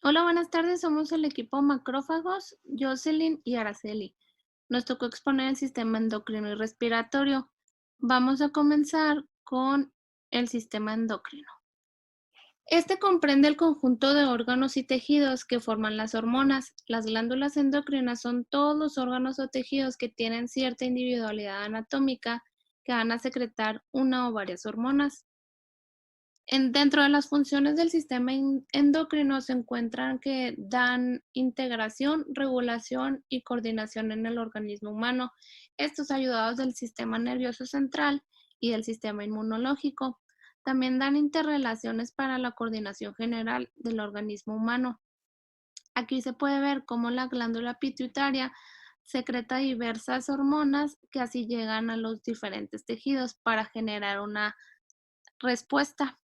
Hola, buenas tardes. Somos el equipo Macrófagos, Jocelyn y Araceli. Nos tocó exponer el sistema endocrino y respiratorio. Vamos a comenzar con el sistema endocrino. Este comprende el conjunto de órganos y tejidos que forman las hormonas. Las glándulas endocrinas son todos los órganos o tejidos que tienen cierta individualidad anatómica que van a secretar una o varias hormonas. Dentro de las funciones del sistema endocrino se encuentran que dan integración, regulación y coordinación en el organismo humano. Estos ayudados del sistema nervioso central y del sistema inmunológico. También dan interrelaciones para la coordinación general del organismo humano. Aquí se puede ver cómo la glándula pituitaria secreta diversas hormonas que así llegan a los diferentes tejidos para generar una respuesta.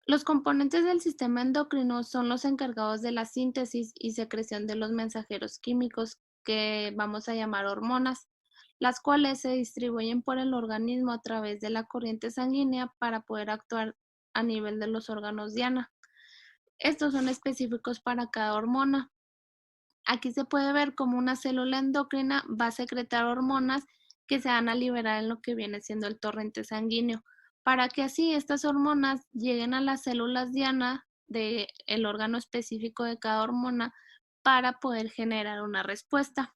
Los componentes del sistema endocrino son los encargados de la síntesis y secreción de los mensajeros químicos que vamos a llamar hormonas, las cuales se distribuyen por el organismo a través de la corriente sanguínea para poder actuar a nivel de los órganos diana. Estos son específicos para cada hormona. Aquí se puede ver cómo una célula endocrina va a secretar hormonas que se van a liberar en lo que viene siendo el torrente sanguíneo, para que así estas hormonas lleguen a las células diana del órgano específico de cada hormona para poder generar una respuesta.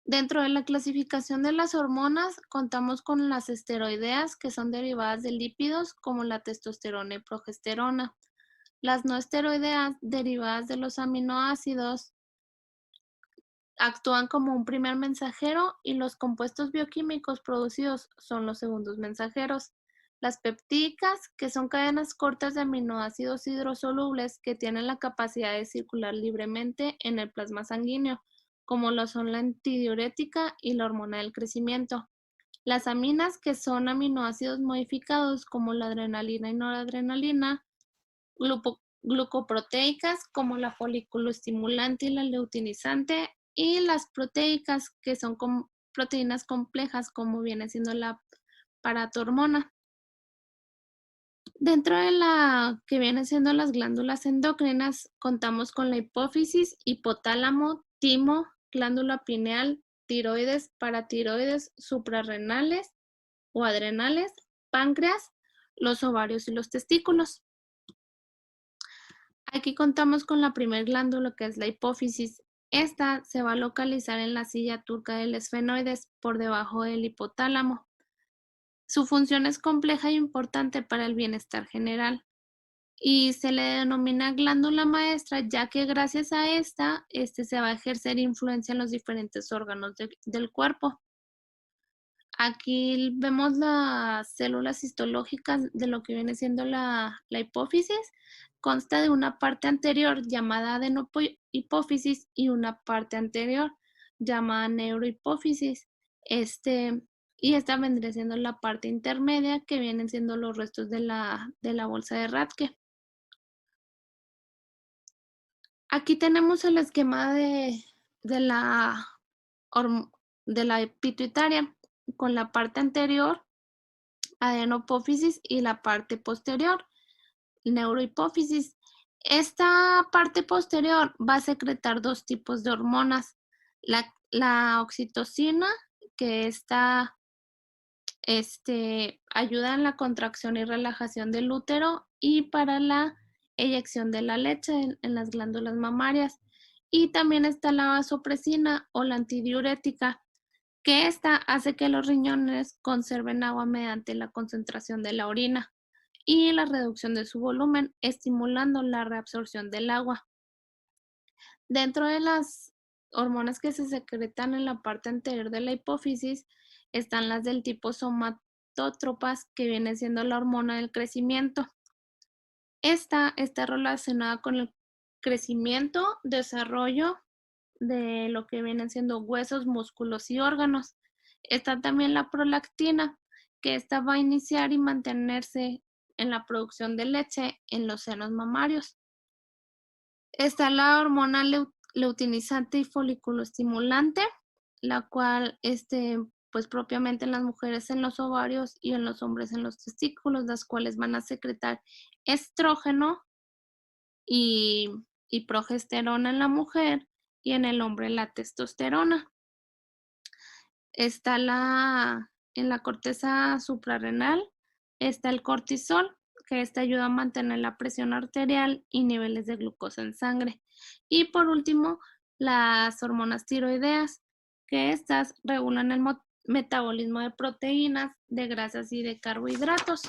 Dentro de la clasificación de las hormonas, contamos con las esteroideas, que son derivadas de lípidos como la testosterona y progesterona. Las no esteroideas, derivadas de los aminoácidos, actúan como un primer mensajero y los compuestos bioquímicos producidos son los segundos mensajeros. Las peptídicas, que son cadenas cortas de aminoácidos hidrosolubles que tienen la capacidad de circular libremente en el plasma sanguíneo, como lo son la antidiurética y la hormona del crecimiento. Las aminas, que son aminoácidos modificados como la adrenalina y noradrenalina, glucoproteicas como la folículo estimulante y la luteinizante, y las proteicas que son proteínas complejas como viene siendo la paratormona. Dentro de la que viene siendo las glándulas endocrinas, contamos con la hipófisis, hipotálamo, timo, glándula pineal, tiroides, paratiroides, suprarrenales o adrenales, páncreas, los ovarios y los testículos. Aquí contamos con la primer glándula, que es la hipófisis. Esta se va a localizar en la silla turca del esfenoides, por debajo del hipotálamo. Su función es compleja e importante para el bienestar general y se le denomina glándula maestra, ya que gracias a esta, se va a ejercer influencia en los diferentes órganos del cuerpo. Aquí vemos las células histológicas de lo que viene siendo la hipófisis. Consta de una parte anterior llamada adenohipófisis y una parte anterior llamada neurohipófisis. Y esta vendría siendo la parte intermedia, que vienen siendo los restos de la bolsa de Rathke. Aquí tenemos el esquema de la, de la pituitaria, con la parte anterior adenopófisis y la parte posterior, neurohipófisis. Esta parte posterior va a secretar dos tipos de hormonas, la oxitocina, que ayuda en la contracción y relajación del útero y para la eyección de la leche en las glándulas mamarias. Y también está la vasopresina o la antidiurética, que esta hace que los riñones conserven agua mediante la concentración de la orina y la reducción de su volumen, estimulando la reabsorción del agua. Dentro de las hormonas que se secretan en la parte anterior de la hipófisis están las del tipo somatótropas, que viene siendo la hormona del crecimiento. Esta está relacionada con el crecimiento, desarrollo de lo que vienen siendo huesos, músculos y órganos. Está también la prolactina, que esta va a iniciar y mantenerse en la producción de leche en los senos mamarios. Está la hormona luteinizante y folículo estimulante, la cual pues propiamente en las mujeres en los ovarios y en los hombres en los testículos, las cuales van a secretar estrógeno y, y progesterona en la mujer y en el hombre la testosterona. Está en la corteza suprarrenal, está el cortisol, que esta ayuda a mantener la presión arterial y niveles de glucosa en sangre. Y por último, las hormonas tiroideas, que estas regulan el metabolismo de proteínas, de grasas y de carbohidratos.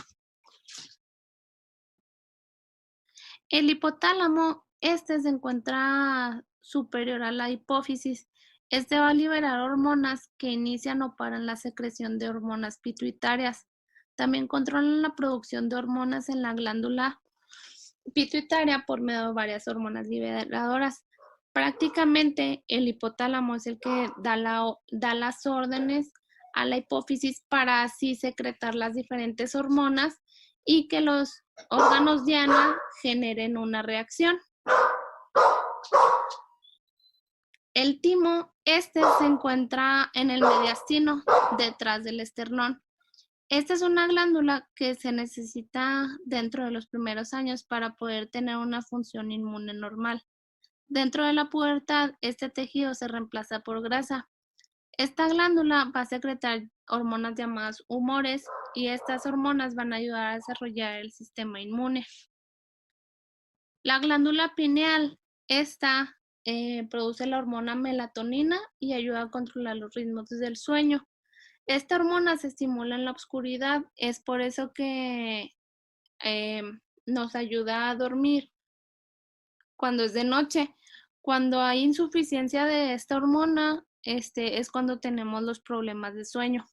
El hipotálamo, este se encuentra superior a la hipófisis. Este va a liberar hormonas que inician o paran la secreción de hormonas pituitarias. También controlan la producción de hormonas en la glándula pituitaria por medio de varias hormonas liberadoras. Prácticamente el hipotálamo es el que da las órdenes a la hipófisis para así secretar las diferentes hormonas y que los órganos diana generen una reacción. El timo, se encuentra en el mediastino, detrás del esternón. Esta es una glándula que se necesita dentro de los primeros años para poder tener una función inmune normal. Dentro de la pubertad, este tejido se reemplaza por grasa. Esta glándula va a secretar hormonas llamadas humores y estas hormonas van a ayudar a desarrollar el sistema inmune. La glándula pineal, produce la hormona melatonina y ayuda a controlar los ritmos del sueño. Esta hormona se estimula en la oscuridad, es por eso que nos ayuda a dormir cuando es de noche. Cuando hay insuficiencia de esta hormona, es cuando tenemos los problemas de sueño.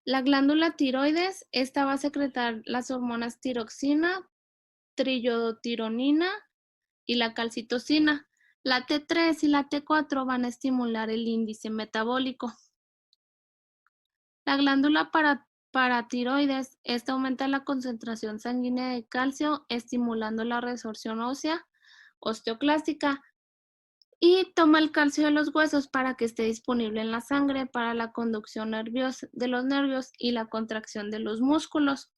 La glándula tiroides, esta va a secretar las hormonas tiroxina, triiodotironina y la calcitocina. La T3 y la T4 van a estimular el índice metabólico. La glándula paratiroides, esta aumenta la concentración sanguínea de calcio, estimulando la resorción ósea, osteoclástica, y toma el calcio de los huesos para que esté disponible en la sangre para la conducción nerviosa de los nervios y la contracción de los músculos.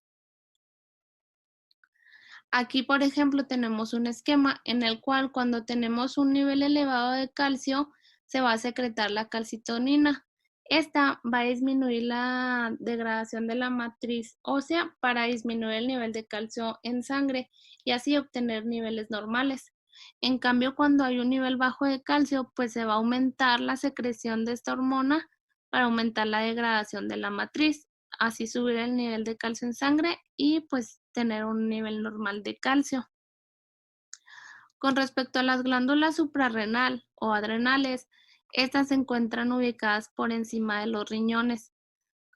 Aquí, por ejemplo, tenemos un esquema en el cual cuando tenemos un nivel elevado de calcio, se va a secretar la calcitonina. Esta va a disminuir la degradación de la matriz ósea para disminuir el nivel de calcio en sangre y así obtener niveles normales. En cambio, cuando hay un nivel bajo de calcio, pues se va a aumentar la secreción de esta hormona para aumentar la degradación de la matriz, así subir el nivel de calcio en sangre y pues tener un nivel normal de calcio. Con respecto a las glándulas suprarrenal o adrenales, estas se encuentran ubicadas por encima de los riñones.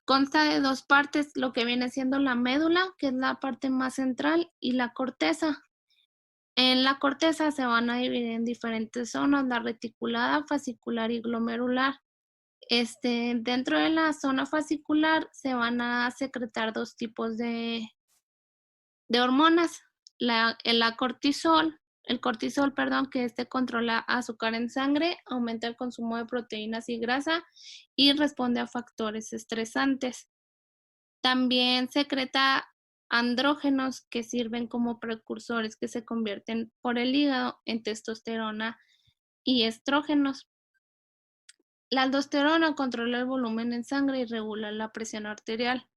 Consta de dos partes, lo que viene siendo la médula, que es la parte más central, y la corteza. En la corteza se van a dividir en diferentes zonas, la reticulada, fascicular y glomerular. Dentro de la zona fascicular se van a secretar dos tipos de hormonas, el cortisol, perdón, que controla azúcar en sangre, aumenta el consumo de proteínas y grasa y responde a factores estresantes. También secreta andrógenos que sirven como precursores que se convierten por el hígado en testosterona y estrógenos. La aldosterona controla el volumen en sangre y regula la presión arterial.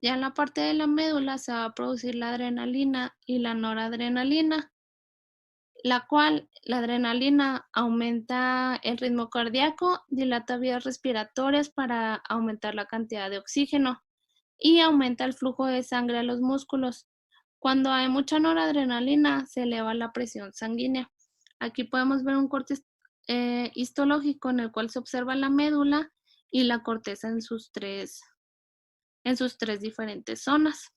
Ya en la parte de la médula se va a producir la adrenalina y la noradrenalina, la adrenalina aumenta el ritmo cardíaco, dilata vías respiratorias para aumentar la cantidad de oxígeno y aumenta el flujo de sangre a los músculos. Cuando hay mucha noradrenalina, se eleva la presión sanguínea. Aquí podemos ver un corte histológico en el cual se observa la médula y la corteza en sus tres diferentes zonas.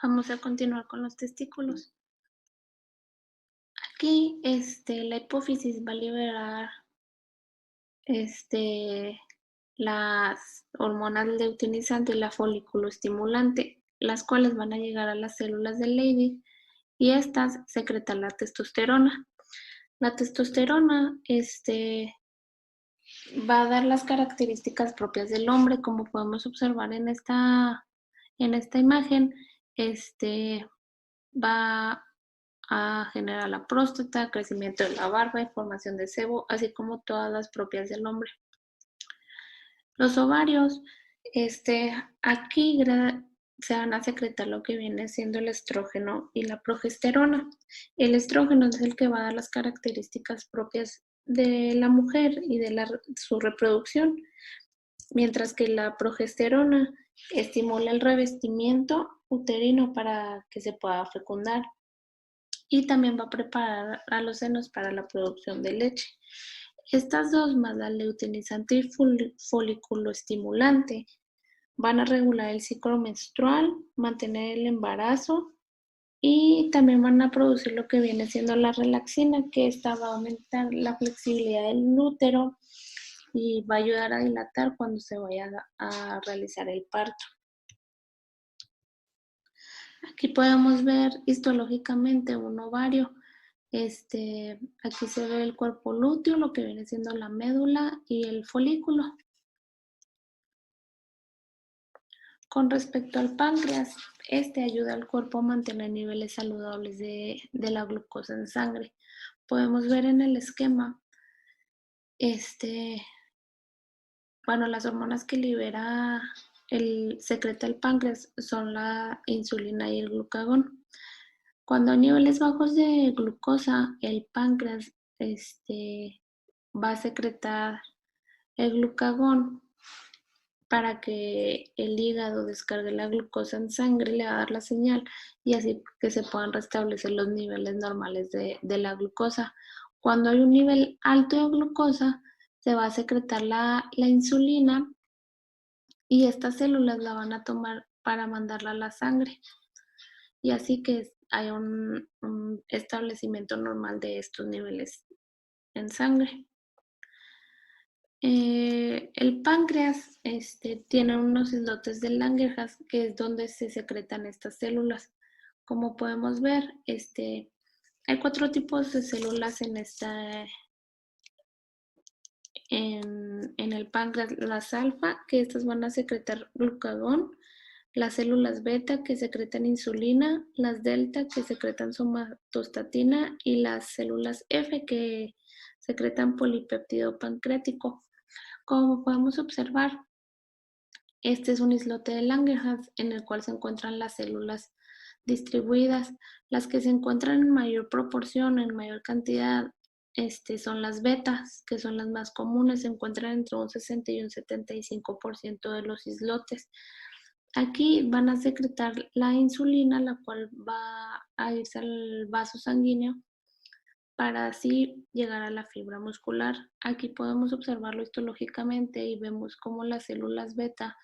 Vamos a continuar con los testículos. Aquí, la hipófisis va a liberar, las hormonas luteinizante y la folículo estimulante, las cuales van a llegar a las células del Leydig y estas secretan la testosterona. La testosterona, va a dar las características propias del hombre, como podemos observar en esta imagen. Va a generar la próstata, crecimiento de la barba y formación de sebo, así como todas las propias del hombre. Los ovarios, aquí se van a secretar lo que viene siendo el estrógeno y la progesterona. El estrógeno es el que va a dar las características propias de la mujer y de su reproducción, mientras que la progesterona estimula el revestimiento uterino para que se pueda fecundar y también va a preparar a los senos para la producción de leche. Estas dos, más la luteinizante y folículo estimulante, van a regular el ciclo menstrual, mantener el embarazo y también van a producir lo que viene siendo la relaxina, que esta va a aumentar la flexibilidad del útero y va a ayudar a dilatar cuando se vaya a realizar el parto. Aquí podemos ver histológicamente un ovario. Aquí se ve el cuerpo lúteo, lo que viene siendo la médula y el folículo. Con respecto al páncreas, ayuda al cuerpo a mantener niveles saludables de la glucosa en sangre. Podemos ver en el esquema, las hormonas que secreta el páncreas son la insulina y el glucagón. Cuando hay niveles bajos de glucosa, el páncreas va a secretar el glucagón para que el hígado descargue la glucosa en sangre, le va a dar la señal y así que se puedan restablecer los niveles normales de la glucosa. Cuando hay un nivel alto de glucosa, se va a secretar la insulina y estas células la van a tomar para mandarla a la sangre. Y así que hay un establecimiento normal de estos niveles en sangre. El páncreas tiene unos islotes de Langerhans, que es donde se secretan estas células. Como podemos ver, hay 4 tipos de células en el páncreas. Las alfa, que estas van a secretar glucagón, las células beta, que secretan insulina, las delta, que secretan somatostatina, y las células F, que secretan polipéptido pancreático. Como podemos observar, este es un islote de Langerhans en el cual se encuentran las células distribuidas. Las que se encuentran en mayor proporción, en mayor cantidad, son las betas, que son las más comunes. Se encuentran entre un 60 y un 75% de los islotes. Aquí van a secretar la insulina, la cual va a irse al vaso sanguíneo para así llegar a la fibra muscular. Aquí podemos observarlo histológicamente y vemos cómo las células beta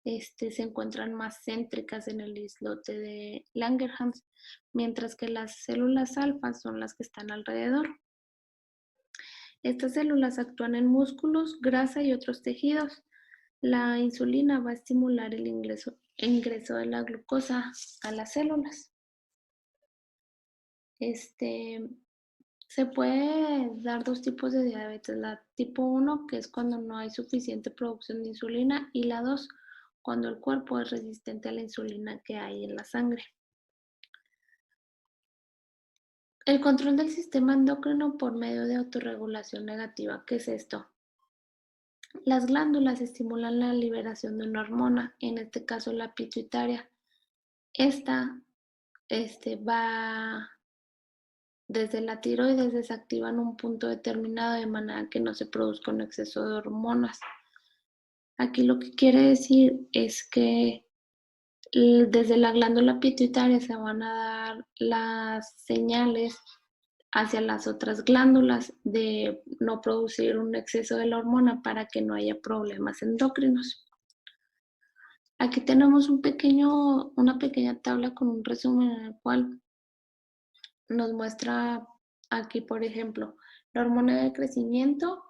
se encuentran más céntricas en el islote de Langerhans, mientras que las células alfa son las que están alrededor. Estas células actúan en músculos, grasa y otros tejidos. La insulina va a estimular el ingreso de la glucosa a las células. Se puede dar 2 tipos de diabetes, la tipo 1, que es cuando no hay suficiente producción de insulina, y la 2, cuando el cuerpo es resistente a la insulina que hay en la sangre. El control del sistema endocrino por medio de autorregulación negativa, ¿qué es esto? Las glándulas estimulan la liberación de una hormona, en este caso la pituitaria. Esta va desde la tiroides, desactivan un punto determinado de manera que no se produzca un exceso de hormonas. Aquí lo que quiere decir es que desde la glándula pituitaria se van a dar las señales hacia las otras glándulas de no producir un exceso de la hormona para que no haya problemas endocrinos. Aquí tenemos una pequeña tabla con un resumen en el cual nos muestra aquí, por ejemplo, la hormona de crecimiento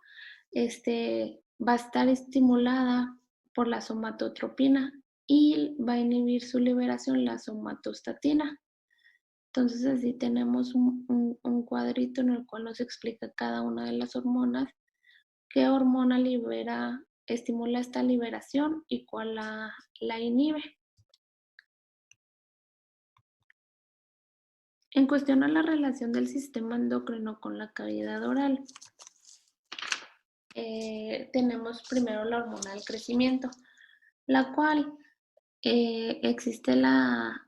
va a estar estimulada por la somatotropina y va a inhibir su liberación la somatostatina. Entonces así tenemos un cuadrito en el cual nos explica cada una de las hormonas qué hormona estimula esta liberación y cuál la inhibe. En cuestión a la relación del sistema endocrino con la cavidad oral, tenemos primero la hormona del crecimiento, la cual existe la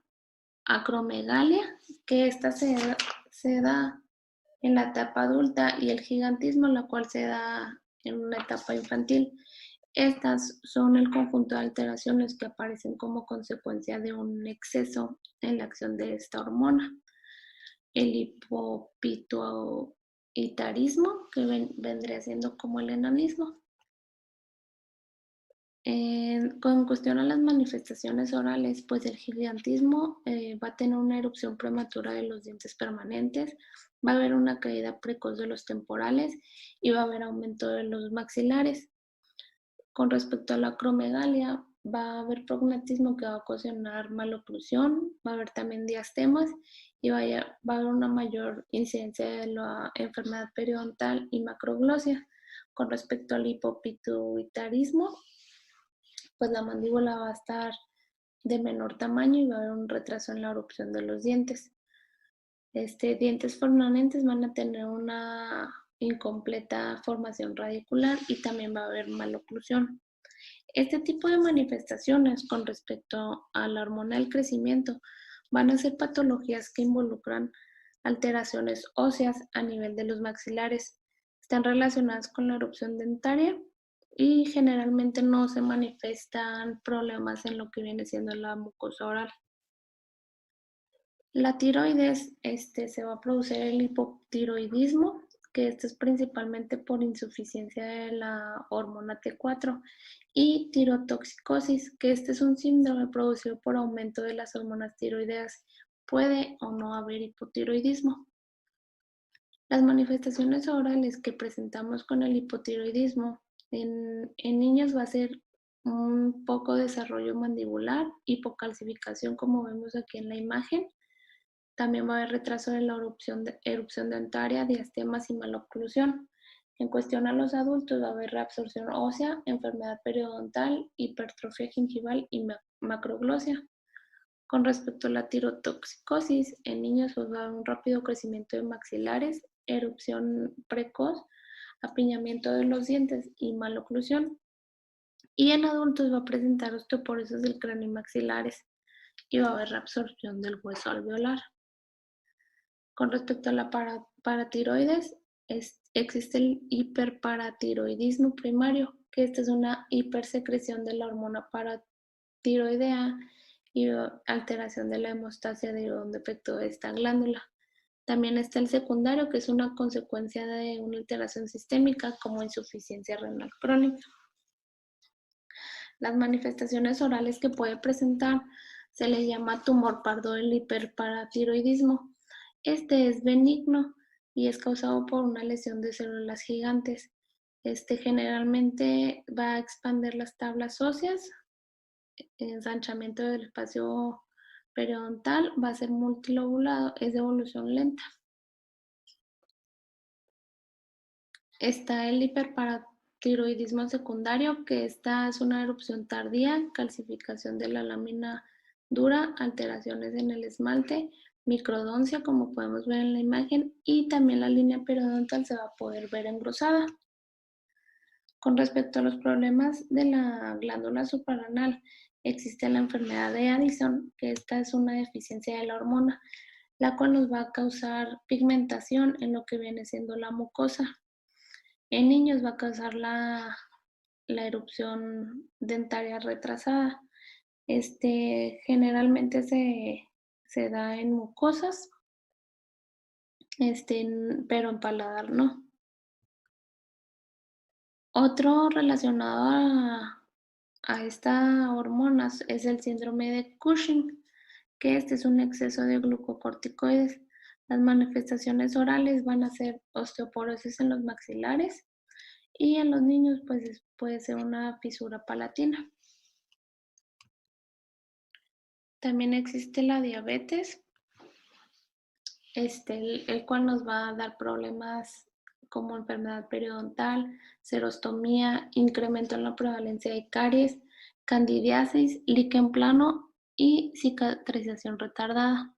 acromegalia, que esta se da en la etapa adulta, y el gigantismo, la cual se da en una etapa infantil. Estas son el conjunto de alteraciones que aparecen como consecuencia de un exceso en la acción de esta hormona. El hipopituitarismo, que vendría siendo como el enanismo. Con cuestión a las manifestaciones orales, pues el gigantismo va a tener una erupción prematura de los dientes permanentes, va a haber una caída precoz de los temporales y va a haber aumento de los maxilares. Con respecto a la acromegalia, va a haber prognatismo que va a ocasionar maloclusión, va a haber también diastemas y va a haber una mayor incidencia de la enfermedad periodontal y macroglosia. Con respecto al hipopituitarismo, pues la mandíbula va a estar de menor tamaño y va a haber un retraso en la erupción de los dientes. Dientes permanentes van a tener una incompleta formación radicular y también va a haber maloclusión. Este tipo de manifestaciones con respecto a la hormona del crecimiento van a ser patologías que involucran alteraciones óseas a nivel de los maxilares. Están relacionadas con la erupción dentaria y generalmente no se manifiestan problemas en lo que viene siendo la mucosa oral. La tiroides, se va a producir el hipotiroidismo, que esto es principalmente por insuficiencia de la hormona T4, y tirotoxicosis, que este es un síndrome producido por aumento de las hormonas tiroideas. Puede o no haber hipotiroidismo. Las manifestaciones orales que presentamos con el hipotiroidismo en niños va a ser un poco desarrollo mandibular, hipocalcificación, como vemos aquí en la imagen. También va a haber retraso de la erupción dentaria, diastemas y maloclusión. En cuestión a los adultos va a haber reabsorción ósea, enfermedad periodontal, hipertrofia gingival y macroglosia. Con respecto a la tirotoxicosis, en niños pues va a haber un rápido crecimiento de maxilares, erupción precoz, apiñamiento de los dientes y maloclusión. Y en adultos va a presentar osteoporosis del cráneo y maxilares y va a haber reabsorción del hueso alveolar. Con respecto a la paratiroides, existe el hiperparatiroidismo primario, que esta es una hipersecreción de la hormona paratiroidea y alteración de la hemostasia debido a un defecto de esta glándula. También está el secundario, que es una consecuencia de una alteración sistémica como insuficiencia renal crónica. Las manifestaciones orales que puede presentar se le llama tumor pardo del hiperparatiroidismo. Este es benigno y es causado por una lesión de células gigantes. Generalmente va a expandir las tablas óseas, ensanchamiento del espacio periodontal, va a ser multilobulado, es de evolución lenta. Está el hiperparatiroidismo secundario, que esta es una erupción tardía, calcificación de la lámina dura, alteraciones en el esmalte, microdoncia, como podemos ver en la imagen, y también la línea periodontal se va a poder ver engrosada. Con respecto a los problemas de la glándula suprarrenal, existe la enfermedad de Addison, que esta es una deficiencia de la hormona, la cual nos va a causar pigmentación en lo que viene siendo la mucosa. En niños va a causar la erupción dentaria retrasada. Generalmente se da en mucosas, pero en paladar no. Otro relacionado a esta hormona es el síndrome de Cushing, que este es un exceso de glucocorticoides. Las manifestaciones orales van a ser osteoporosis en los maxilares y en los niños pues puede ser una fisura palatina. También existe la diabetes, el cual nos va a dar problemas como enfermedad periodontal, serostomía, incremento en la prevalencia de caries, candidiasis, líquen plano y cicatrización retardada.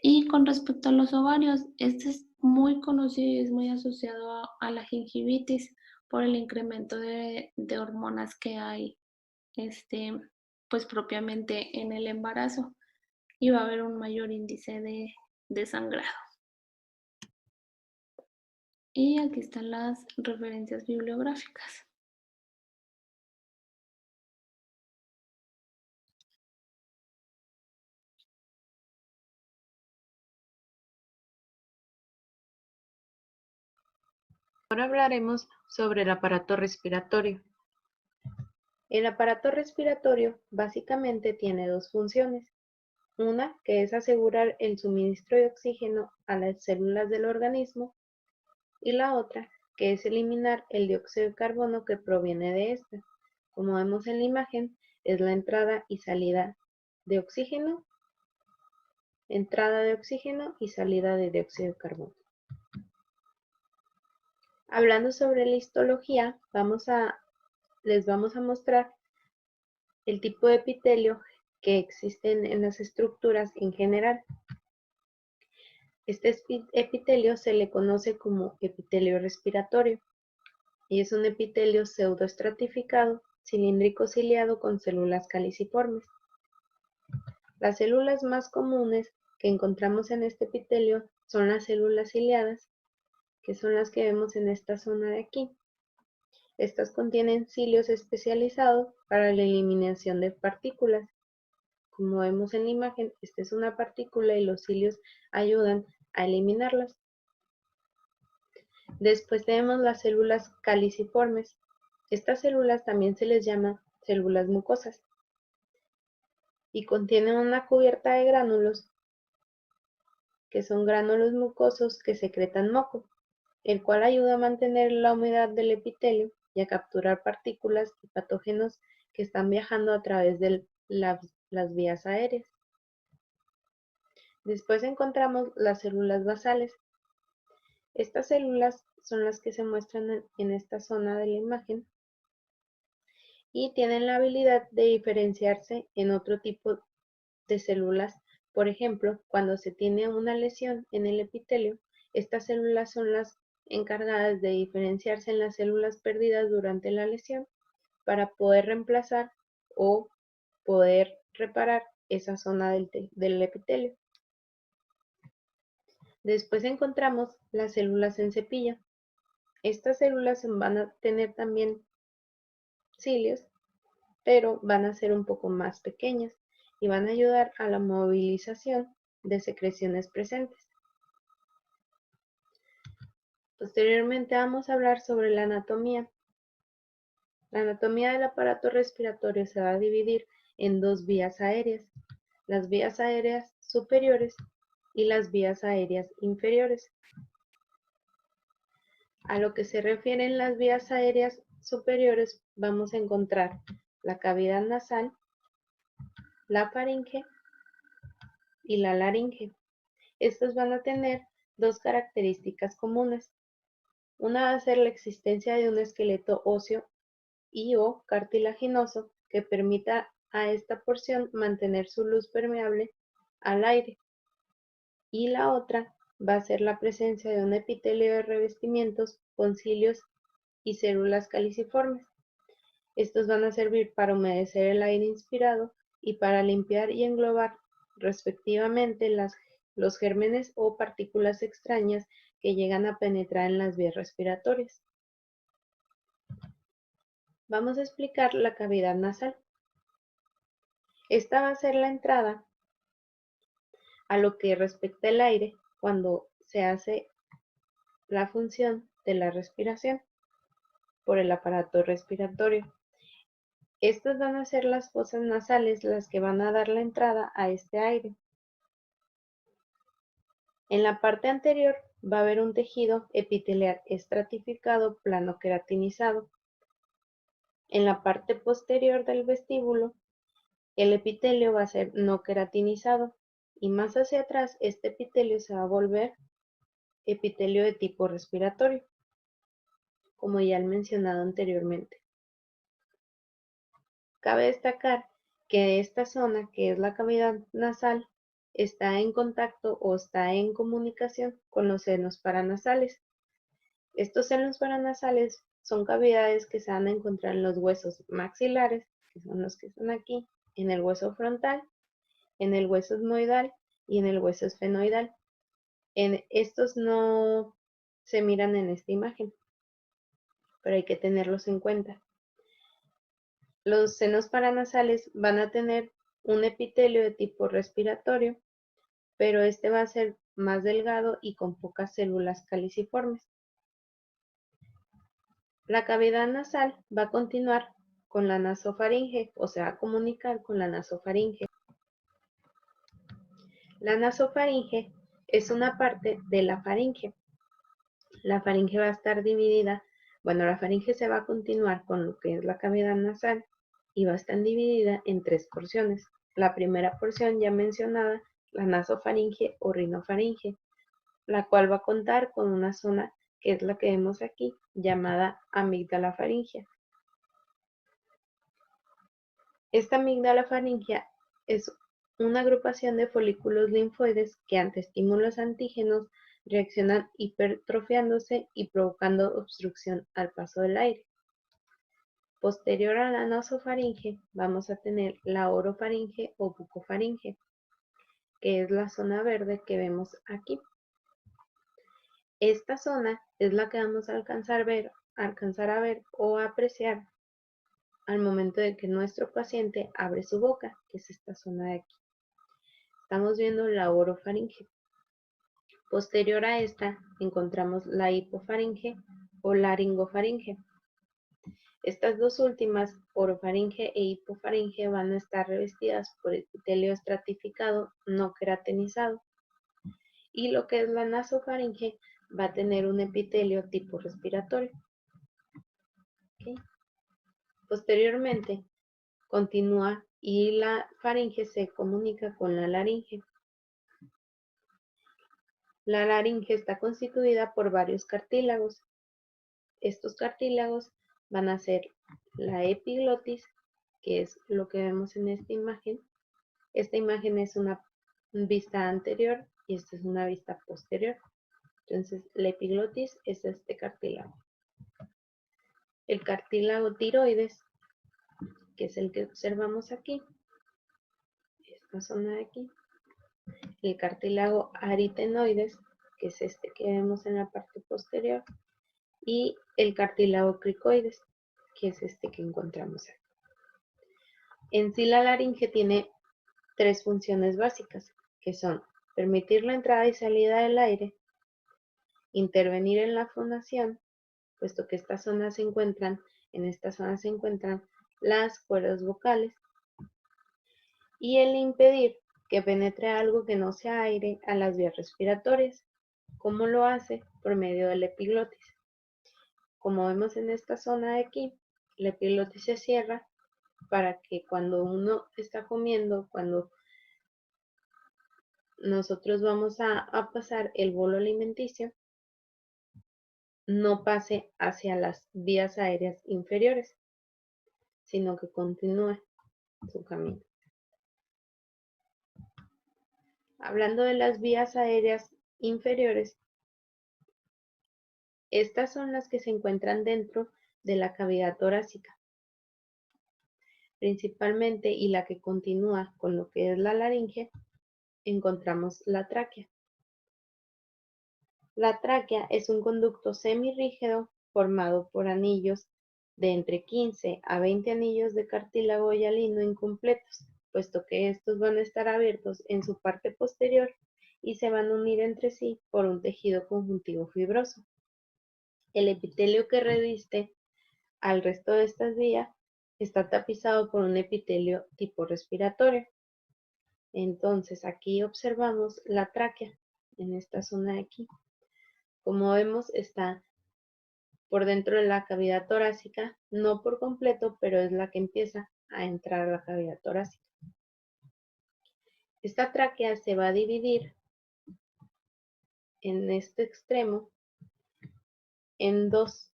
Y con respecto a los ovarios, este es muy conocido y es muy asociado a la gingivitis por el incremento de hormonas que hay, este, pues propiamente en el embarazo, y va a haber un mayor índice de sangrado. Y aquí están las referencias bibliográficas. Ahora hablaremos sobre el aparato respiratorio. El aparato respiratorio básicamente tiene dos funciones. Una, que es asegurar el suministro de oxígeno a las células del organismo, y la otra, que es eliminar el dióxido de carbono que proviene de esta. Como vemos en la imagen, es la entrada y salida de oxígeno, y salida de dióxido de carbono. Hablando sobre la histología, les vamos a mostrar el tipo de epitelio que existen en las estructuras en general. Este epitelio se le conoce como epitelio respiratorio y es un epitelio pseudoestratificado, cilíndrico ciliado con células caliciformes. Las células más comunes que encontramos en este epitelio son las células ciliadas, que son las que vemos en esta zona de aquí. Estas contienen cilios especializados para la eliminación de partículas. Como vemos en la imagen, esta es una partícula y los cilios ayudan a eliminarlas. Después tenemos las células caliciformes. Estas células también se les llama células mucosas y contienen una cubierta de gránulos, que son gránulos mucosos que secretan moco, el cual ayuda a mantener la humedad del epitelio y a capturar partículas y patógenos que están viajando a través de las vías aéreas. Después encontramos las células basales. Estas células son las que se muestran en esta zona de la imagen y tienen la habilidad de diferenciarse en otro tipo de células. Por ejemplo, cuando se tiene una lesión en el epitelio, estas células son las encargadas de diferenciarse en las células perdidas durante la lesión para poder reemplazar o poder reparar esa zona del epitelio. Después encontramos las células en cepilla. Estas células van a tener también cilios, pero van a ser un poco más pequeñas y van a ayudar a la movilización de secreciones presentes. Posteriormente vamos a hablar sobre la anatomía. La anatomía del aparato respiratorio se va a dividir en dos vías aéreas, las vías aéreas superiores y las vías aéreas inferiores. A lo que se refieren las vías aéreas superiores, vamos a encontrar la cavidad nasal, la faringe y la laringe. Estos van a tener dos características comunes. Una va a ser la existencia de un esqueleto óseo y o cartilaginoso que permita a esta porción mantener su luz permeable al aire. Y la otra va a ser la presencia de un epitelio de revestimientos con cilios y células caliciformes. Estos van a servir para humedecer el aire inspirado y para limpiar y englobar respectivamente los gérmenes o partículas extrañas que llegan a penetrar en las vías respiratorias. Vamos a explicar la cavidad nasal. Esta va a ser la entrada a lo que respecta al aire cuando se hace la función de la respiración por el aparato respiratorio. Estas van a ser las fosas nasales las que van a dar la entrada a este aire. En la parte anterior va a haber un tejido epitelial estratificado plano queratinizado. En la parte posterior del vestíbulo, el epitelio va a ser no queratinizado y más hacia atrás este epitelio se va a volver epitelio de tipo respiratorio, como ya he mencionado anteriormente. Cabe destacar que esta zona, que es la cavidad nasal, está en contacto o está en comunicación con los senos paranasales. Estos senos paranasales son cavidades que se van a encontrar en los huesos maxilares, que son los que están aquí, en el hueso frontal, en el hueso etmoidal y en el hueso esfenoidal. Estos no se miran en esta imagen, pero hay que tenerlos en cuenta. Los senos paranasales van a tener un epitelio de tipo respiratorio, pero este va a ser más delgado y con pocas células caliciformes. La cavidad nasal va a continuar con la nasofaringe, o se va a comunicar con la nasofaringe. La nasofaringe es una parte de la faringe. La faringe va a estar dividida, bueno, la faringe se va a continuar con lo que es la cavidad nasal y va a estar dividida en tres porciones. La primera porción ya mencionada, la nasofaringe o rinofaringe, la cual va a contar con una zona que es la que vemos aquí, llamada amígdala faríngea. Esta amígdala faríngea es una agrupación de folículos linfoides que ante estímulos antígenos reaccionan hipertrofiándose y provocando obstrucción al paso del aire. Posterior a la nasofaringe vamos a tener la orofaringe o bucofaringe, que es la zona verde que vemos aquí. Esta zona es la que vamos a alcanzar a ver o apreciar al momento de que nuestro paciente abre su boca, que es esta zona de aquí. Estamos viendo la orofaringe. Posterior a esta encontramos la hipofaringe o laringofaringe. Estas dos últimas, orofaringe e hipofaringe, van a estar revestidas por epitelio estratificado no queratinizado. Y lo que es la nasofaringe va a tener un epitelio tipo respiratorio. ¿Okay? Posteriormente, continúa y la faringe se comunica con la laringe. La laringe está constituida por varios cartílagos. Estos cartílagos van a ser la epiglotis, que es lo que vemos en esta imagen. Esta imagen es una vista anterior y esta es una vista posterior. Entonces, la epiglotis es este cartílago. El cartílago tiroides, que es el que observamos aquí, esta zona de aquí. El cartílago aritenoides, que es este que vemos en la parte posterior, y el cartílago cricoides, que es este que encontramos aquí. En sí, la laringe tiene tres funciones básicas, que son permitir la entrada y salida del aire, intervenir en la fonación, puesto que en esta zona se encuentran las cuerdas vocales, y el impedir que penetre algo que no sea aire a las vías respiratorias. ¿Cómo lo hace? Por medio de la epiglotis. Como vemos en esta zona de aquí, la epiglotis se cierra para que cuando uno está comiendo, cuando nosotros vamos a pasar el bolo alimenticio, no pase hacia las vías aéreas inferiores, sino que continúe su camino. Hablando de las vías aéreas inferiores, estas son las que se encuentran dentro de la cavidad torácica, principalmente, y la que continúa con lo que es la laringe, encontramos la tráquea. La tráquea es un conducto semirrígido formado por anillos de entre 15 a 20 anillos de cartílago hialino incompletos, puesto que estos van a estar abiertos en su parte posterior y se van a unir entre sí por un tejido conjuntivo fibroso. El epitelio que reviste al resto de estas vías está tapizado por un epitelio tipo respiratorio. Entonces aquí observamos la tráquea en esta zona de aquí. Como vemos, está por dentro de la cavidad torácica, no por completo, pero es la que empieza a entrar a la cavidad torácica. Esta tráquea se va a dividir en este extremo en dos,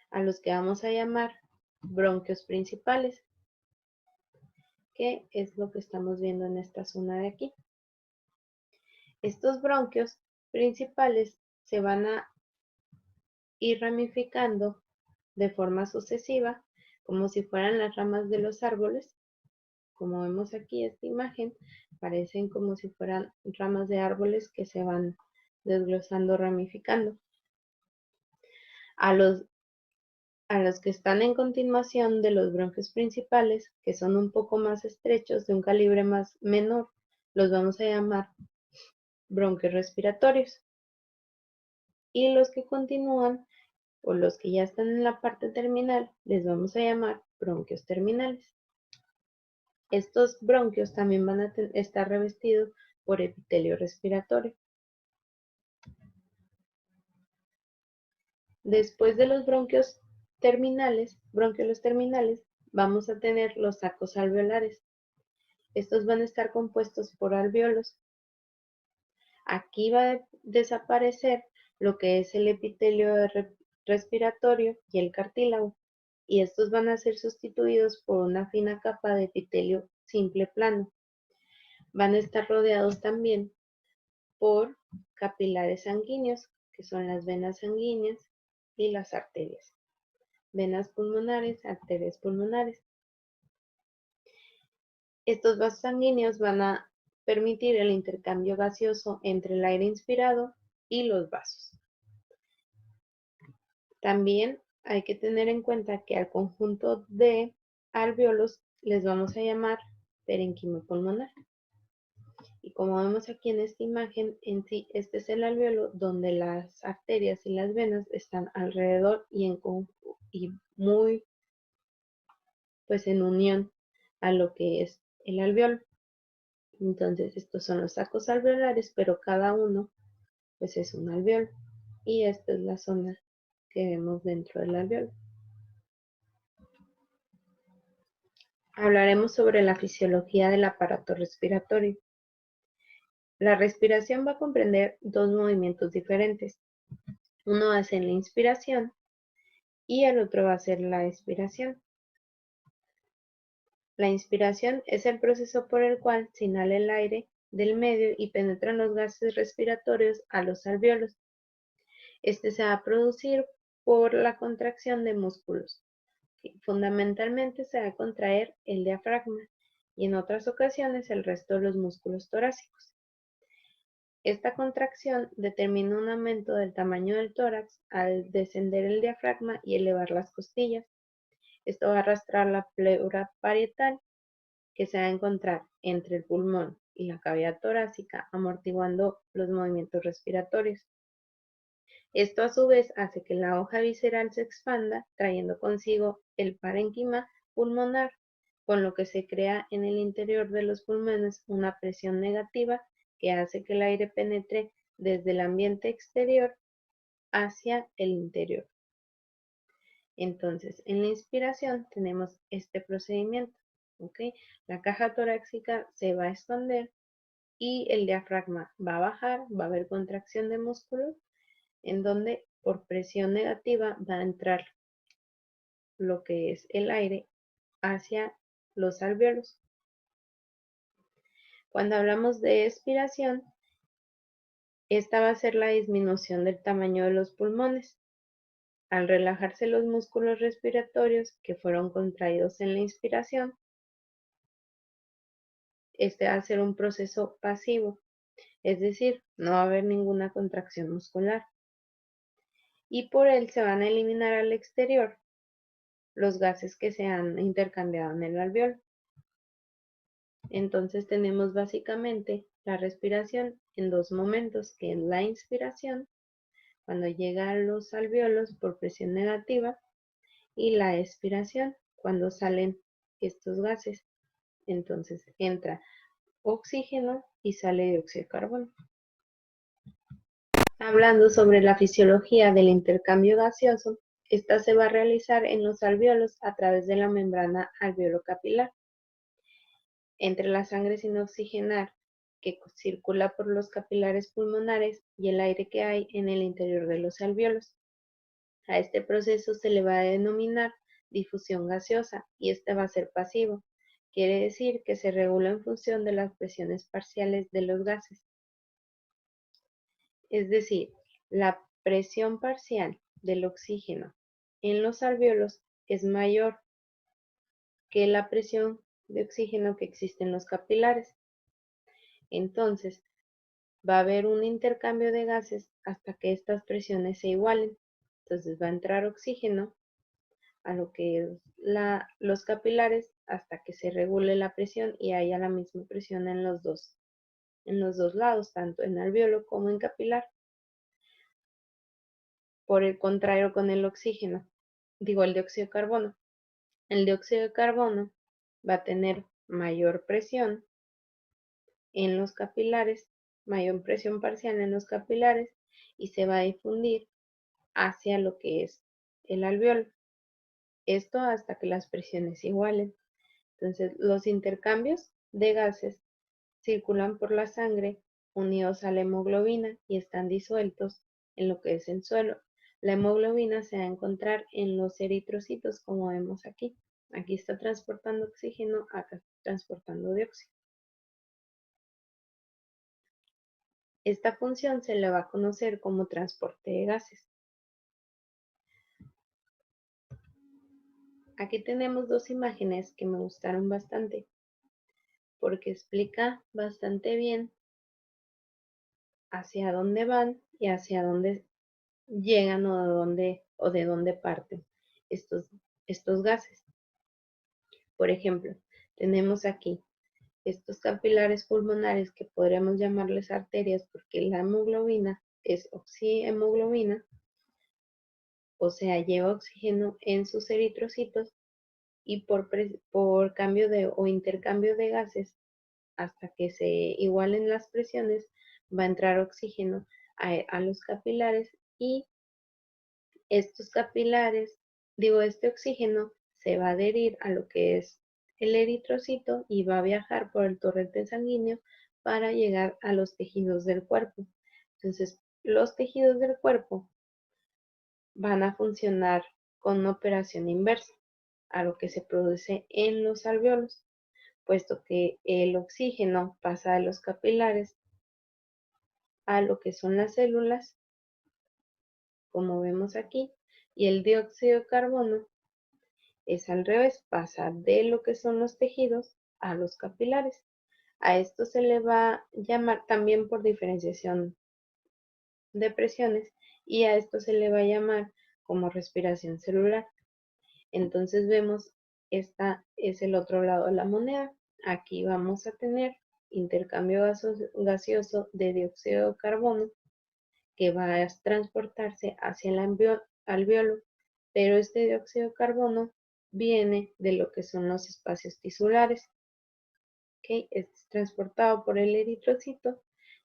a los que vamos a llamar bronquios principales, que es lo que estamos viendo en esta zona de aquí. Estos bronquios principales se van a ir ramificando de forma sucesiva, como si fueran las ramas de los árboles. Como vemos aquí esta imagen, parecen como si fueran ramas de árboles que se van desglosando, ramificando. A los que están en continuación de los bronquios principales, que son un poco más estrechos, de un calibre más menor, los vamos a llamar bronquios respiratorios. Y los que continúan, o los que ya están en la parte terminal, les vamos a llamar bronquios terminales. Estos bronquios también van a estar revestidos por epitelio respiratorio. Después de los bronquiolos terminales, vamos a tener los sacos alveolares. Estos van a estar compuestos por alvéolos. Aquí va a desaparecer lo que es el epitelio respiratorio y el cartílago, y estos van a ser sustituidos por una fina capa de epitelio simple plano. Van a estar rodeados también por capilares sanguíneos, que son las venas sanguíneas y las arterias. Venas pulmonares, arterias pulmonares. Estos vasos sanguíneos van a permitir el intercambio gaseoso entre el aire inspirado y los vasos. También hay que tener en cuenta que al conjunto de alvéolos les vamos a llamar parénquima pulmonar. Y como vemos aquí en esta imagen, en sí, este es el alvéolo donde las arterias y las venas están alrededor y muy pues en unión a lo que es el alvéolo. Entonces estos son los sacos alveolares, pero cada uno pues es un alvéolo. Y esta es la zona que vemos dentro del alvéolo. Hablaremos sobre la fisiología del aparato respiratorio. La respiración va a comprender dos movimientos diferentes. Uno va a ser la inspiración y el otro va a ser la expiración. La inspiración es el proceso por el cual se inhala el aire del medio y penetran los gases respiratorios a los alvéolos. Este se va a producir por la contracción de músculos. Fundamentalmente se va a contraer el diafragma y en otras ocasiones el resto de los músculos torácicos. Esta contracción determina un aumento del tamaño del tórax al descender el diafragma y elevar las costillas. Esto va a arrastrar la pleura parietal que se va a encontrar entre el pulmón y la cavidad torácica, amortiguando los movimientos respiratorios. Esto a su vez hace que la hoja visceral se expanda, trayendo consigo el parénquima pulmonar, con lo que se crea en el interior de los pulmones una presión negativa que hace que el aire penetre desde el ambiente exterior hacia el interior. Entonces, en la inspiración tenemos este procedimiento. ¿Okay? La caja torácica se va a expandir y el diafragma va a bajar, va a haber contracción de músculos, en donde por presión negativa va a entrar lo que es el aire hacia los alvéolos. Cuando hablamos de expiración, esta va a ser la disminución del tamaño de los pulmones. Al relajarse los músculos respiratorios que fueron contraídos en la inspiración, este va a ser un proceso pasivo, es decir, no va a haber ninguna contracción muscular. Y por él se van a eliminar al exterior los gases que se han intercambiado en el alvéolo. Entonces tenemos básicamente la respiración en dos momentos, que es la inspiración, cuando llega a los alvéolos por presión negativa, y la expiración, cuando salen estos gases. Entonces entra oxígeno y sale dióxido de carbono. Hablando sobre la fisiología del intercambio gaseoso, esta se va a realizar en los alvéolos a través de la membrana alveolo-capilar. Entre la sangre sin oxigenar que circula por los capilares pulmonares y el aire que hay en el interior de los alvéolos. A este proceso se le va a denominar difusión gaseosa y este va a ser pasivo. Quiere decir que se regula en función de las presiones parciales de los gases. Es decir, la presión parcial del oxígeno en los alvéolos es mayor que la presión de oxígeno que existe en los capilares. Entonces, va a haber un intercambio de gases hasta que estas presiones se igualen. Entonces va a entrar oxígeno a lo que es los capilares hasta que se regule la presión y haya la misma presión en los dos lados, tanto en alvéolo como en capilar. Por el contrario, con el oxígeno, el dióxido de carbono. El dióxido de carbono va a tener mayor presión en los capilares, mayor presión parcial en los capilares y se va a difundir hacia lo que es el alvéolo. Esto hasta que las presiones se igualen. Entonces, los intercambios de gases circulan por la sangre unidos a la hemoglobina y están disueltos en lo que es el suelo. La hemoglobina se va a encontrar en los eritrocitos, como vemos aquí. Aquí está transportando oxígeno, acá está transportando dióxido. Esta función se le va a conocer como transporte de gases. Aquí tenemos dos imágenes que me gustaron bastante, porque explica bastante bien hacia dónde van y hacia dónde llegan o de dónde parten estos gases. Por ejemplo, tenemos aquí estos capilares pulmonares que podríamos llamarles arterias porque la hemoglobina es oxihemoglobina, o sea, lleva oxígeno en sus eritrocitos y por cambio o intercambio de gases, hasta que se igualen las presiones, va a entrar oxígeno a los capilares y estos capilares, este oxígeno se va a adherir a lo que es el eritrocito y va a viajar por el torrente sanguíneo para llegar a los tejidos del cuerpo. Entonces, los tejidos del cuerpo van a funcionar con una operación inversa a lo que se produce en los alvéolos, puesto que el oxígeno pasa de los capilares a lo que son las células, como vemos aquí, y el dióxido de carbono es al revés, pasa de lo que son los tejidos a los capilares. A esto se le va a llamar también por diferenciación de presiones y a esto se le va a llamar como respiración celular. Entonces vemos, esta es el otro lado de la moneda. Aquí vamos a tener intercambio gaseoso de dióxido de carbono que va a transportarse hacia el alvéolo, pero este dióxido de carbono viene de lo que son los espacios tisulares. ¿Okay? Es transportado por el eritrocito,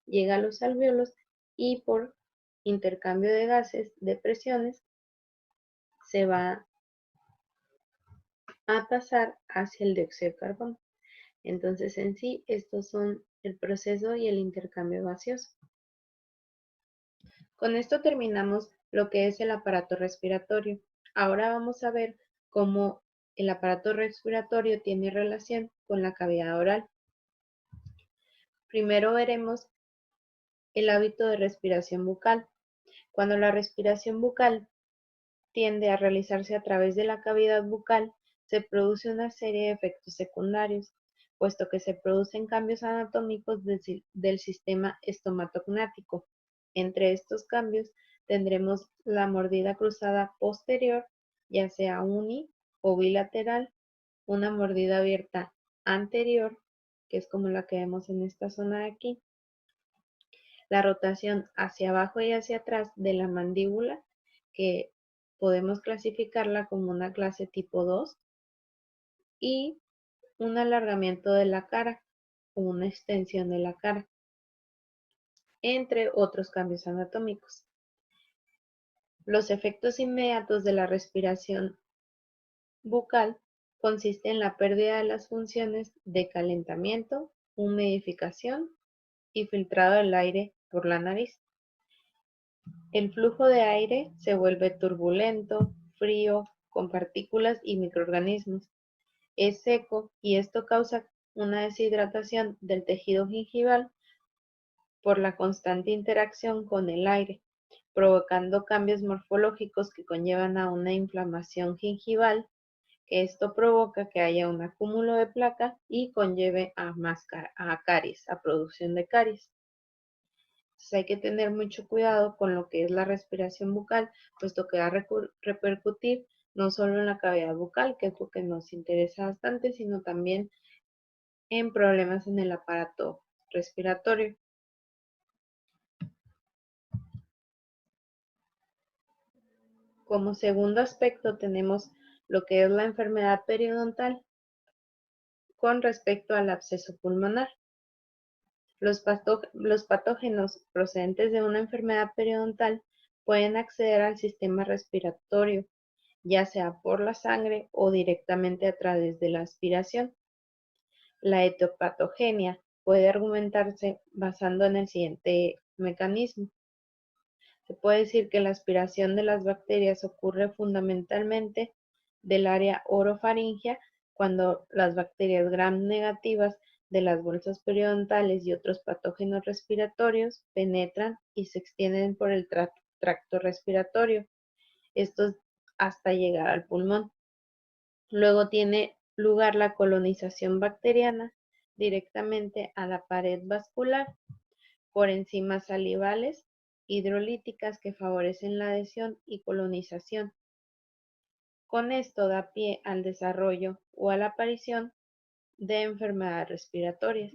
llega a los alvéolos y por intercambio de gases, de presiones, se va a pasar hacia el dióxido de carbono. Entonces, en sí, estos son el proceso y el intercambio gaseoso. Con esto terminamos lo que es el aparato respiratorio. Ahora vamos a ver cómo el aparato respiratorio tiene relación con la cavidad oral. Primero veremos el hábito de respiración bucal. Cuando la respiración bucal tiende a realizarse a través de la cavidad bucal, se produce una serie de efectos secundarios, puesto que se producen cambios anatómicos del sistema estomatognático. Entre estos cambios tendremos la mordida cruzada posterior, ya sea uni o bilateral, una mordida abierta anterior, que es como la que vemos en esta zona de aquí, la rotación hacia abajo y hacia atrás de la mandíbula, que podemos clasificarla como una clase tipo 2, y un alargamiento de la cara o una extensión de la cara, entre otros cambios anatómicos. Los efectos inmediatos de la respiración bucal consisten en la pérdida de las funciones de calentamiento, humidificación y filtrado del aire por la nariz. El flujo de aire se vuelve turbulento, frío, con partículas y microorganismos. Es seco y esto causa una deshidratación del tejido gingival por la constante interacción con el aire, provocando cambios morfológicos que conllevan a una inflamación gingival, que esto provoca que haya un acúmulo de placa y conlleve a caries, a producción de caries. Entonces hay que tener mucho cuidado con lo que es la respiración bucal, puesto que va a repercutir no solo en la cavidad bucal, que es lo que nos interesa bastante, sino también en problemas en el aparato respiratorio. Como segundo aspecto tenemos lo que es la enfermedad periodontal con respecto al absceso pulmonar. Los patógenos procedentes de una enfermedad periodontal pueden acceder al sistema respiratorio, ya sea por la sangre o directamente a través de la aspiración. La etiopatogenia puede argumentarse basando en el siguiente mecanismo. Se puede decir que la aspiración de las bacterias ocurre fundamentalmente del área orofaringea cuando las bacterias gram negativas de las bolsas periodontales y otros patógenos respiratorios penetran y se extienden por el tracto respiratorio, esto hasta llegar al pulmón. Luego tiene lugar la colonización bacteriana directamente a la pared vascular por enzimas salivales hidrolíticas que favorecen la adhesión y colonización. Con esto da pie al desarrollo o a la aparición de enfermedades respiratorias.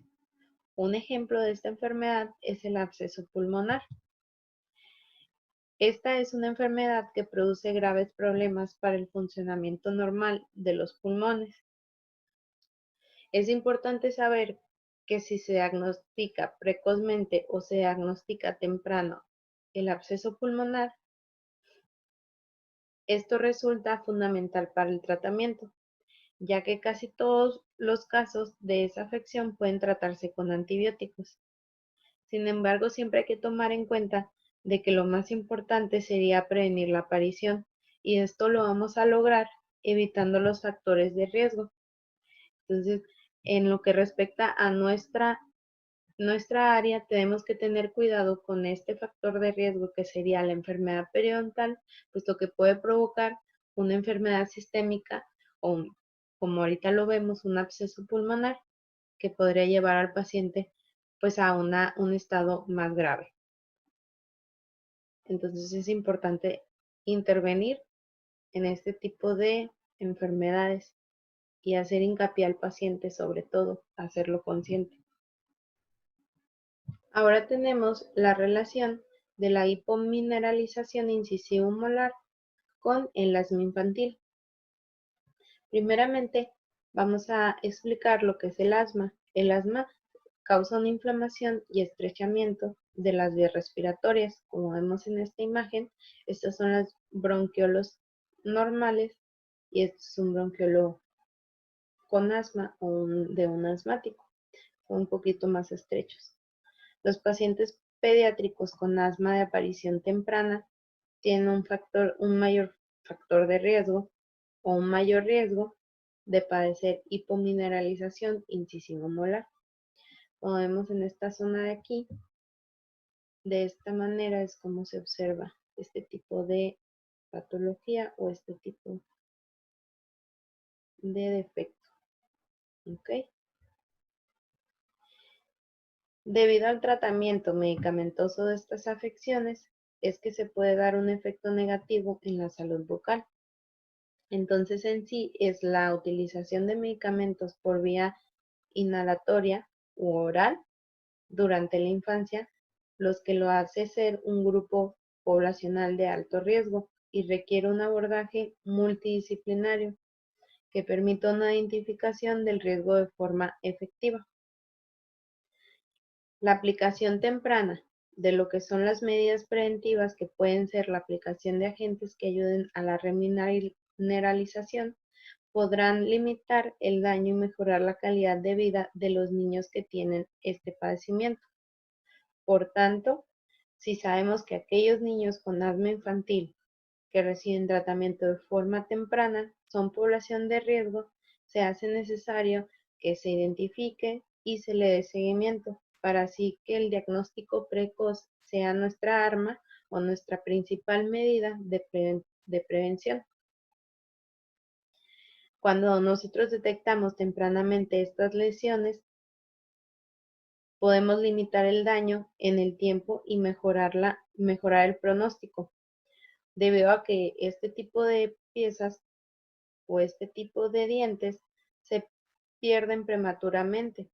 Un ejemplo de esta enfermedad es el absceso pulmonar. Esta es una enfermedad que produce graves problemas para el funcionamiento normal de los pulmones. Es importante saber que si se diagnostica precozmente o se diagnostica temprano el absceso pulmonar, esto resulta fundamental para el tratamiento, ya que casi todos los casos de esa afección pueden tratarse con antibióticos. Sin embargo, siempre hay que tomar en cuenta de que lo más importante sería prevenir la aparición, y esto lo vamos a lograr evitando los factores de riesgo. Entonces, en lo que respecta a nuestra área, tenemos que tener cuidado con este factor de riesgo que sería la enfermedad periodontal, puesto que puede provocar una enfermedad sistémica o, como ahorita lo vemos, un absceso pulmonar que podría llevar al paciente pues a un estado más grave. Entonces es importante intervenir en este tipo de enfermedades y hacer hincapié al paciente, sobre todo, hacerlo consciente. Ahora tenemos la relación de la hipomineralización incisivo-molar con el asma infantil. Primeramente, vamos a explicar lo que es el asma. El asma causa una inflamación y estrechamiento de las vías respiratorias. Como vemos en esta imagen, estos son los bronquiolos normales y este es un bronquiolo con asma o de un asmático, son un poquito más estrechos. Los pacientes pediátricos con asma de aparición temprana tienen un mayor factor de riesgo o un mayor riesgo de padecer hipomineralización incisivo-molar. Como vemos en esta zona de aquí, de esta manera es como se observa este tipo de patología o este tipo de defecto. ¿Ok? Debido al tratamiento medicamentoso de estas afecciones, es que se puede dar un efecto negativo en la salud bucal. Entonces, en sí, es la utilización de medicamentos por vía inhalatoria u oral durante la infancia los que lo hace ser un grupo poblacional de alto riesgo y requiere un abordaje multidisciplinario que permita una identificación del riesgo de forma efectiva. La aplicación temprana de lo que son las medidas preventivas, que pueden ser la aplicación de agentes que ayuden a la remineralización, podrán limitar el daño y mejorar la calidad de vida de los niños que tienen este padecimiento. Por tanto, si sabemos que aquellos niños con asma infantil que reciben tratamiento de forma temprana son población de riesgo, se hace necesario que se identifique y se le dé seguimiento para así que el diagnóstico precoz sea nuestra arma o nuestra principal medida de prevención. Cuando nosotros detectamos tempranamente estas lesiones, podemos limitar el daño en el tiempo y mejorar el pronóstico, debido a que este tipo de piezas o este tipo de dientes se pierden prematuramente,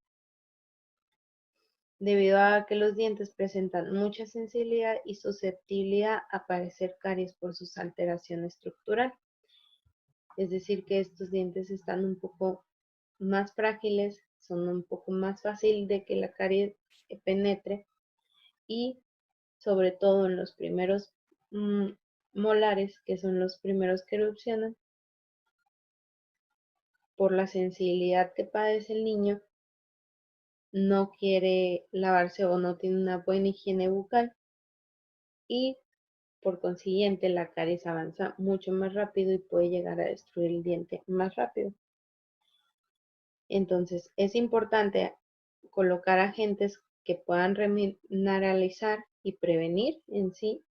debido a que los dientes presentan mucha sensibilidad y susceptibilidad a padecer caries por su alteración estructural. Es decir, que estos dientes están un poco más frágiles, son un poco más fácil de que la caries penetre y sobre todo en los primeros molares, que son los primeros que erupcionan, por la sensibilidad que padece el niño, no quiere lavarse o no tiene una buena higiene bucal y por consiguiente la caries avanza mucho más rápido y puede llegar a destruir el diente más rápido. Entonces es importante colocar agentes que puedan remineralizar y prevenir en sí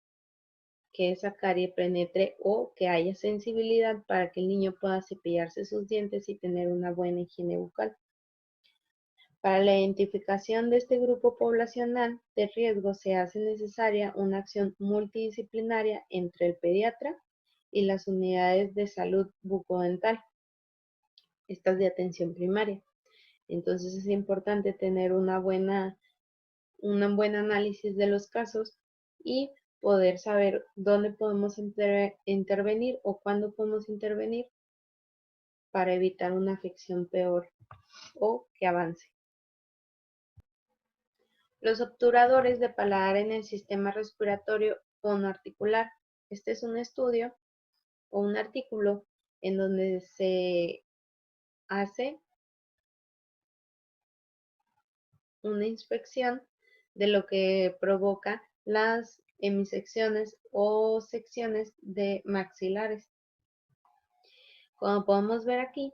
que esa carie penetre o que haya sensibilidad para que el niño pueda cepillarse sus dientes y tener una buena higiene bucal. Para la identificación de este grupo poblacional de riesgo se hace necesaria una acción multidisciplinaria entre el pediatra y las unidades de salud bucodental, estas de atención primaria. Entonces es importante tener un buen análisis de los casos y poder saber dónde podemos intervenir o cuándo podemos intervenir para evitar una afección peor o que avance. Los obturadores de paladar en el sistema respiratorio fonoarticular. Este es un estudio o un artículo en donde se hace una inspección de lo que provoca las hemisecciones o secciones de maxilares. Como podemos ver aquí,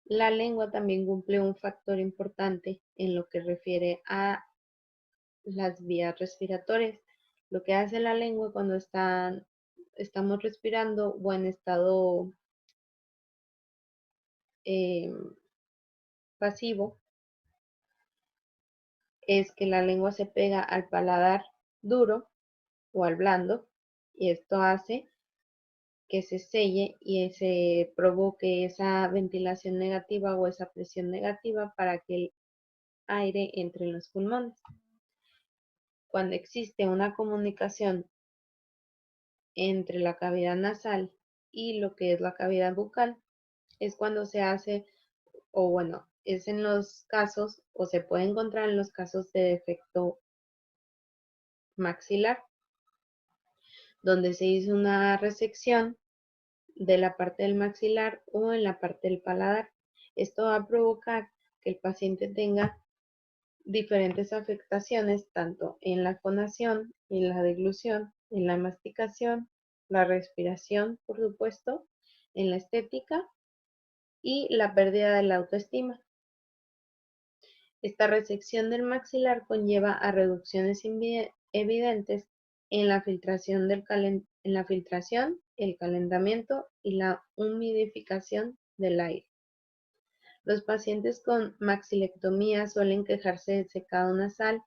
la lengua también cumple un factor importante en lo que refiere a las vías respiratorias. Lo que hace la lengua cuando estamos respirando o en estado pasivo es que la lengua se pega al paladar duro o al blando y esto hace que se selle y se provoque esa ventilación negativa o esa presión negativa para que el aire entre en los pulmones. Cuando existe una comunicación entre la cavidad nasal y lo que es la cavidad bucal, es cuando se hace, o bueno, es en los casos, o se puede encontrar en los casos de defecto maxilar, donde se hizo una resección de la parte del maxilar o en la parte del paladar. Esto va a provocar que el paciente tenga diferentes afectaciones tanto en la fonación, en la deglución, en la masticación, la respiración, por supuesto, en la estética y la pérdida de la autoestima. Esta resección del maxilar conlleva a reducciones evidentes en la filtración, el calentamiento y la humidificación del aire. Los pacientes con maxilectomía suelen quejarse de secado nasal,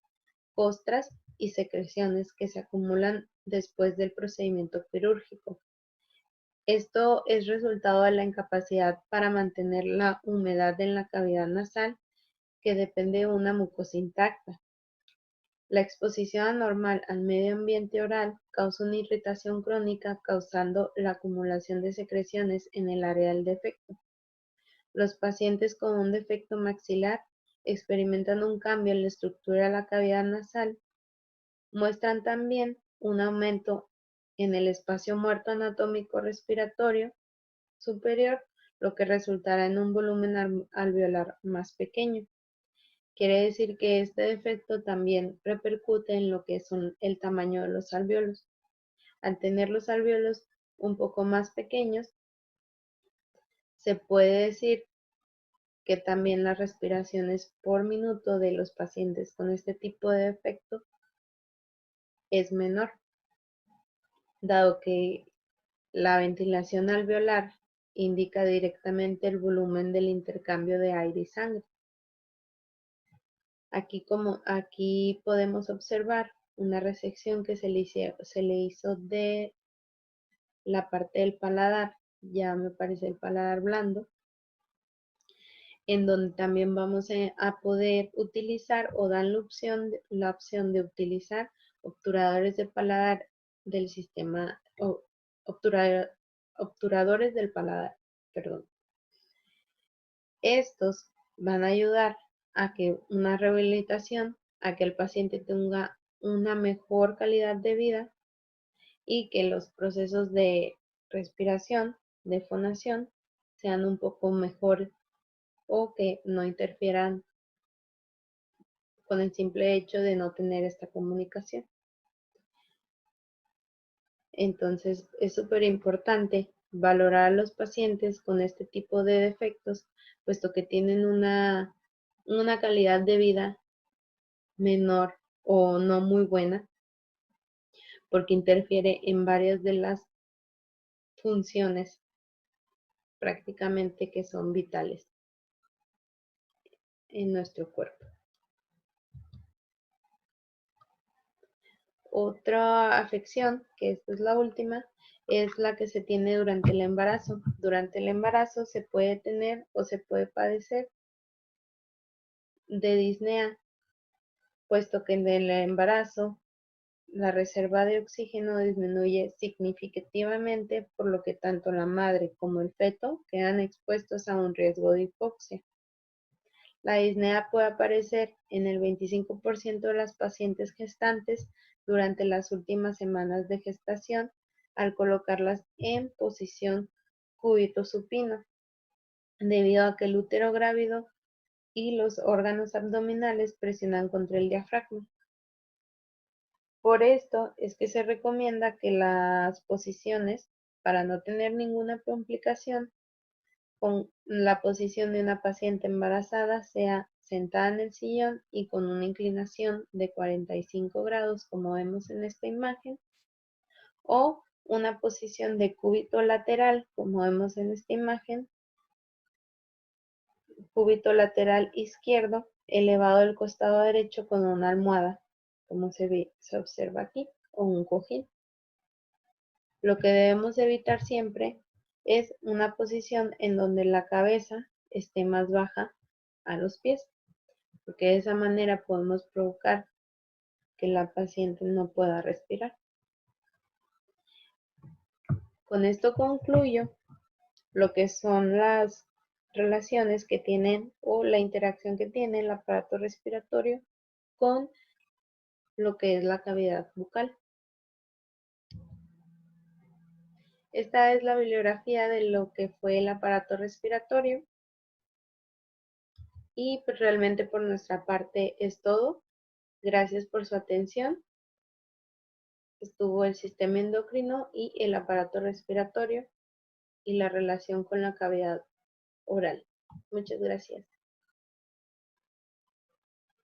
costras y secreciones que se acumulan después del procedimiento quirúrgico. Esto es resultado de la incapacidad para mantener la humedad en la cavidad nasal, que depende de una mucosa intacta. La exposición anormal al medio ambiente oral causa una irritación crónica, causando la acumulación de secreciones en el área del defecto. Los pacientes con un defecto maxilar experimentan un cambio en la estructura de la cavidad nasal. Muestran también un aumento en el espacio muerto anatómico respiratorio superior, lo que resultará en un volumen alveolar más pequeño. Quiere decir que este defecto también repercute en lo que son el tamaño de los alvéolos. Al tener los alvéolos un poco más pequeños, se puede decir que también las respiraciones por minuto de los pacientes con este tipo de defecto es menor, dado que la ventilación alveolar indica directamente el volumen del intercambio de aire y sangre. Aquí podemos observar una resección que se le hizo de la parte del paladar, ya me parece el paladar blando, en donde también vamos a poder utilizar o dan la opción de utilizar obturadores de paladar del sistema, obturadores del paladar, perdón. Estos van a ayudar a que una rehabilitación, a que el paciente tenga una mejor calidad de vida y que los procesos de respiración, de fonación, sean un poco mejor o que no interfieran con el simple hecho de no tener esta comunicación. Entonces es súper importante valorar a los pacientes con este tipo de defectos, puesto que tienen una calidad de vida menor o no muy buena, porque interfiere en varias de las funciones prácticamente que son vitales en nuestro cuerpo. Otra afección, que esta es la última, es la que se tiene durante el embarazo. Durante el embarazo se puede tener o se puede padecer de disnea, puesto que en el embarazo la reserva de oxígeno disminuye significativamente, por lo que tanto la madre como el feto quedan expuestos a un riesgo de hipoxia. La disnea puede aparecer en el 25% de las pacientes gestantes durante las últimas semanas de gestación al colocarlas en posición cúbito supino, debido a que el útero grávido y los órganos abdominales presionan contra el diafragma. Por esto es que se recomienda que las posiciones, para no tener ninguna complicación, con la posición de una paciente embarazada sea sentada en el sillón y con una inclinación de 45 grados, como vemos en esta imagen, o una posición de cúbito lateral, como vemos en esta imagen, cúbito lateral izquierdo, elevado del costado derecho con una almohada, como se observa aquí, o un cojín. Lo que debemos evitar siempre es una posición en donde la cabeza esté más baja a los pies, porque de esa manera podemos provocar que la paciente no pueda respirar. Con esto concluyo lo que son las relaciones que tienen o la interacción que tiene el aparato respiratorio con lo que es la cavidad bucal. Esta es la bibliografía de lo que fue el aparato respiratorio. Y pues realmente por nuestra parte es todo. Gracias por su atención. Estuvo el sistema endocrino y el aparato respiratorio y la relación con la cavidad oral. Muchas gracias.